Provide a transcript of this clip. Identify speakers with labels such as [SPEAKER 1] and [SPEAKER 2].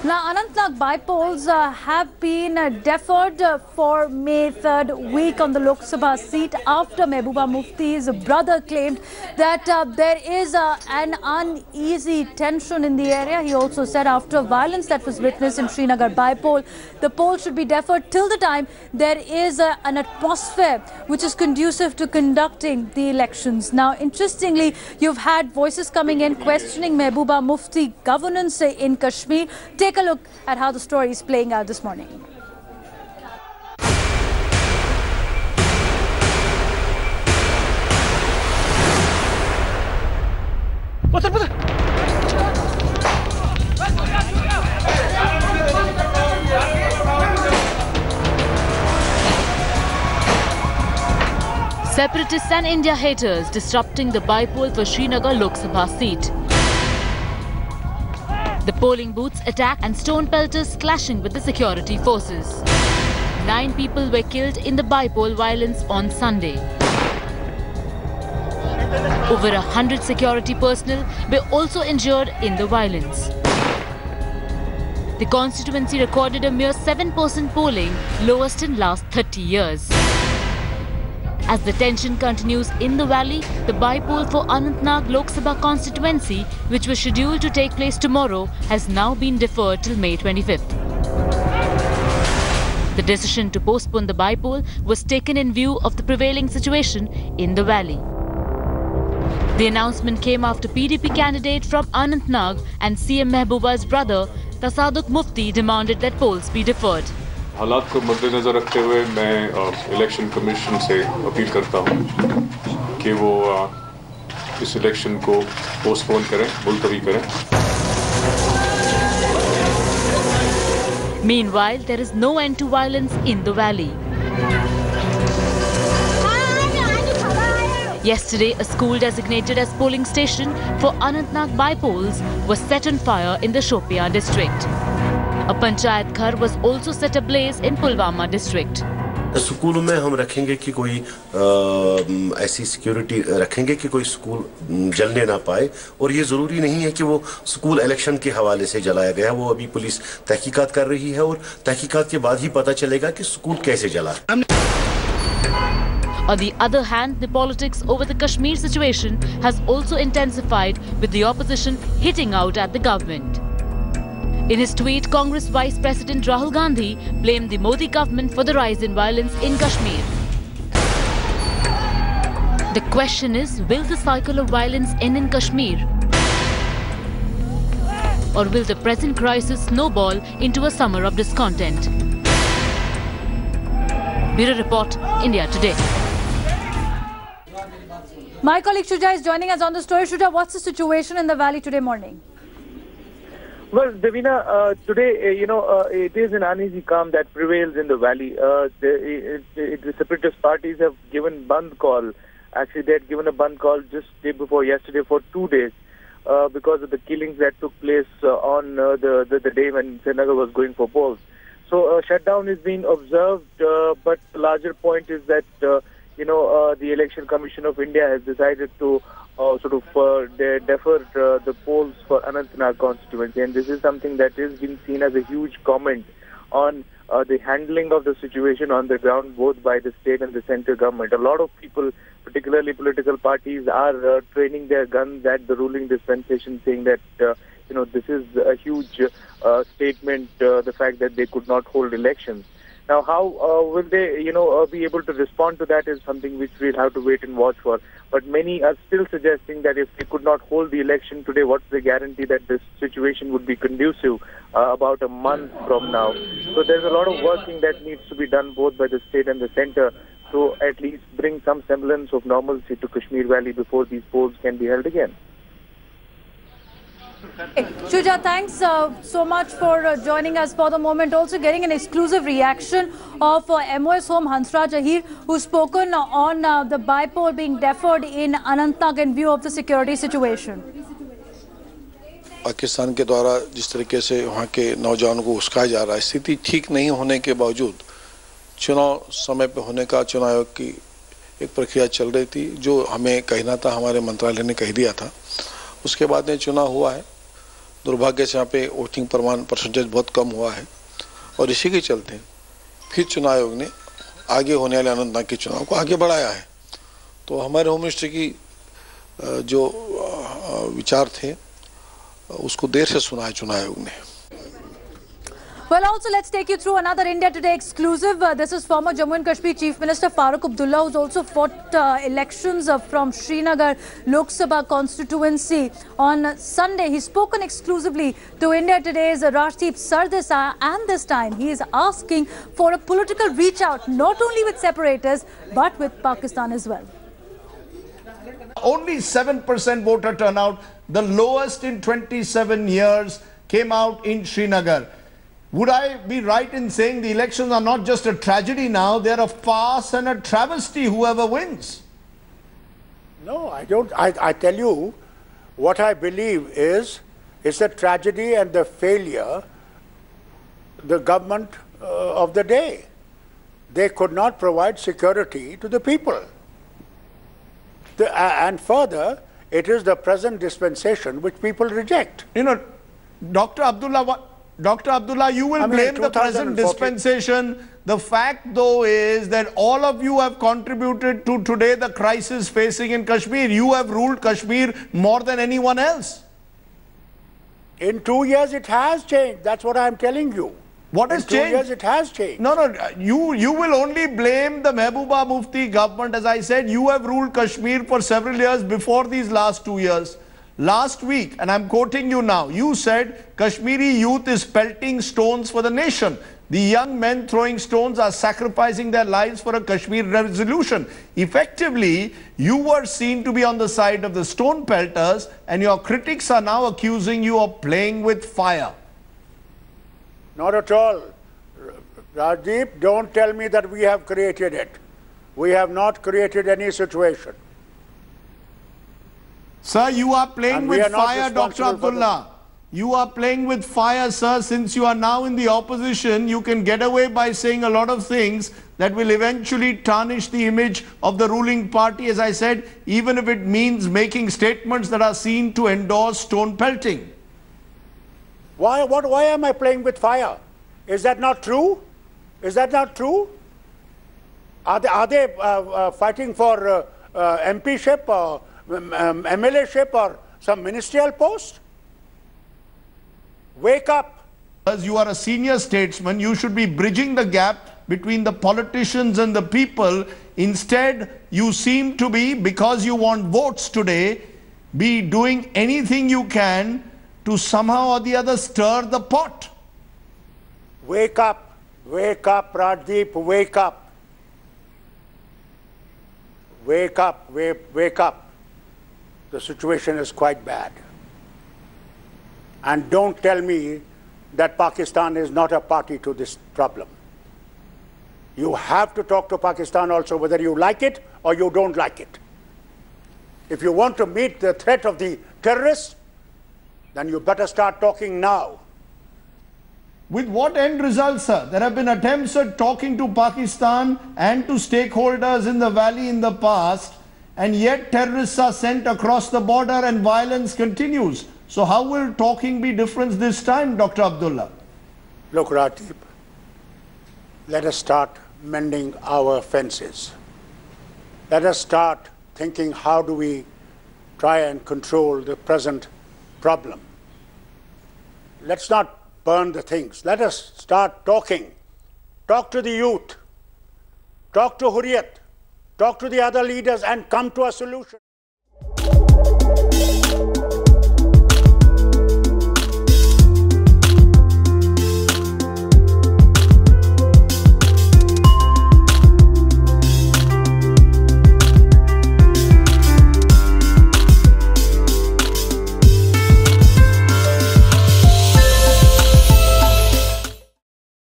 [SPEAKER 1] Now, Anantnag by-polls have been deferred for May 3rd week on the Lok Sabha seat after Mehbooba Mufti's brother claimed that there is an uneasy tension in the area. He also said after violence that was witnessed in Srinagar by-poll, the poll should be deferred till the time there is an atmosphere which is conducive to conducting the elections. Now, interestingly, you've had voices coming in questioning Mehbooba Mufti governance in Kashmir. Take a look at how the story is playing out this morning.
[SPEAKER 2] Separatists and India haters disrupting the by-poll for Srinagar Lok Sabha seat. The polling booths attacked and stone pelters clashing with the security forces. 9 people were killed in the by-poll violence on Sunday. Over 100 security personnel were also injured in the violence. The constituency recorded a mere 7% polling, lowest in last 30 years. As the tension continues in the valley, the by-poll for Anantnag Lok Sabha constituency, which was scheduled to take place tomorrow, has now been deferred till May 25th. The decision to postpone the by-poll was taken in view of the prevailing situation in the valley. The announcement came after PDP candidate from Anantnag and CM Mehbooba's brother, Tasadduq Mufti, demanded that polls be deferred.
[SPEAKER 3] हालात को मद्देनजर रखते हुए मैं election commission से appeal करता हूं कि वो इस इलेक्शन को पोस्टपोन करें, मुलतवी करें.
[SPEAKER 2] Meanwhile, there is no end to violence in the valley. Yesterday, a school designated as polling station for Anantnag by-polls was set on fire in the Shopian district. A panchayat ghar was also set ablaze in Pulwama district.
[SPEAKER 4] स्कूलों में हम रखेंगे कि कोई ऐसी security रखेंगे कि कोई स्कूल जलने ना पाए और ये जरूरी नहीं है कि वो स्कूल इलेक्शन के हवाले से जलाया गया. वो अभी पुलिस तहकीकात कर रही है और तहकीकात के बाद ही पता चलेगा कि स्कूल कैसे जला.
[SPEAKER 2] On the other hand, the politics over the Kashmir situation has also intensified with the opposition hitting out at the government. In his tweet, Congress Vice President Rahul Gandhi blamed the Modi government for the rise in violence in Kashmir. The question is, will the cycle of violence end in Kashmir? Or will the present crisis snowball into a summer of discontent? Bureau Report, India Today.
[SPEAKER 1] My colleague Shuja is joining us on the story. Shuja, what's the situation in the valley today morning?
[SPEAKER 5] Well, Devina, today, it is an uneasy calm that prevails in the valley. The separatist parties have given Bandh call. Actually, they had given a Bandh call just day before yesterday for 2 days because of the killings that took place on the day when Srinagar was going for polls. So, a shutdown is being observed, but the larger point is that, the Election Commission of India has decided to defer the polls for Anantnag constituency, and this is something that is being seen as a huge comment on the handling of the situation on the ground, both by the state and the central government. A lot of people, particularly political parties, are training their guns at the ruling dispensation, saying that this is a huge statement, the fact that they could not hold elections. Now, how will they, be able to respond to that is something which we'll have to wait and watch for. But many are still suggesting that if they could not hold the election today, what's the guarantee that this situation would be conducive about a month from now? So there's a lot of working that needs to be done both by the state and the center to at least bring some semblance of normalcy to Kashmir Valley before these polls can be held again.
[SPEAKER 1] Shuja, thanks so much for joining us for the moment. Also getting an exclusive reaction of MOS Home Hansraj Ahir, who's spoken on the by-poll being deferred in Anantnag in view of the security situation.
[SPEAKER 6] Pakistan के द्वारा जिस तरीके से वहाँ के नौजवानों को उस्काया जा रहा है, स्थिति ठीक नहीं होने के बावजूद चुनाव समय पे होने का चुनाव आयोग की एक प्रक्रिया चल रही थी, जो हमें कहना था, हमारे मंत्रालय ने कह दिया था. उसके बाद में चुनाव हुआ है. दुर्भाग्य से यहाँ पे वोटिंग परसेंटेज बहुत कम हुआ है और इसी के चलते फिर चुनाव आयोग ने आगे होने वाले अनंतनाग के चुनाव को आगे बढ़ाया है। तो हमारे होम मिनिस्टर की जो विचार थे उसको देर से सुना है चुनाव आयोग ने।
[SPEAKER 1] Well, also let's take you through another India Today exclusive. This is former Jammu and Kashmir Chief Minister Farooq Abdullah, who's also fought elections from Srinagar Lok Sabha constituency on Sunday. He's spoken exclusively to India Today's Rajdeep Sardesai, and this time he is asking for a political reach out, not only with separators but with Pakistan as well.
[SPEAKER 7] Only 7% voter turnout, the lowest in 27 years, came out in Srinagar. Would I be right in saying the elections are not just a tragedy now, they're a farce and a travesty, whoever wins?
[SPEAKER 8] No, I don't. I tell you, what I believe is, it's a tragedy and the failure, the government of the day. They could not provide security to the people. And further, it is the present dispensation which people reject.
[SPEAKER 7] You know, Dr. Abdullah, you will blame the present dispensation. The fact, though, is that all of you have contributed to today the crisis facing in Kashmir. You have ruled Kashmir more than anyone else.
[SPEAKER 8] In 2 years, it has changed. That's what I'm telling you.
[SPEAKER 7] What has changed?
[SPEAKER 8] In 2 years, it has changed.
[SPEAKER 7] No, you will only blame the Mehbooba Mufti government. As I said, you have ruled Kashmir for several years before these last 2 years. Last week, and I'm quoting you now, you said Kashmiri youth is pelting stones for the nation. The young men throwing stones are sacrificing their lives for a Kashmir resolution. Effectively, you were seen to be on the side of the stone pelters, and your critics are now accusing you of playing with fire.
[SPEAKER 8] Not at all. Rajdeep, don't tell me that we have created it. We have not created any situation.
[SPEAKER 7] Sir, you are playing with fire, Dr. Abdullah. You are playing with fire, sir. Since you are now in the opposition, you can get away by saying a lot of things that will eventually tarnish the image of the ruling party, as I said, even if it means making statements that are seen to endorse stone pelting.
[SPEAKER 8] Why am I playing with fire? Is that not true? Is that not true? Are they fighting for MPship or MLA-ship or some ministerial post? Wake up.
[SPEAKER 7] As you are a senior statesman, you should be bridging the gap between the politicians and the people. Instead, you seem to be, because you want votes today, be doing anything you can to somehow or the other stir the pot.
[SPEAKER 8] Wake up, Rajdeep, wake up. Wake up, wake up. The situation is quite bad. And don't tell me that Pakistan is not a party to this problem. You have to talk to Pakistan also, whether you like it or you don't like it. If you want to meet the threat of the terrorists, then you better start talking now.
[SPEAKER 7] With what end result, sir? There have been attempts at talking to Pakistan and to stakeholders in the valley in the past, and yet terrorists are sent across the border and violence continues. So how will talking be different this time, Dr. Abdullah?
[SPEAKER 8] Look, Rajdeep, let us start mending our fences. Let us start thinking, how do we try and control the present problem? Let's not burn the things. Let us start talking. Talk to the youth. Talk to Hurriyat. Talk to the other leaders and come to a solution.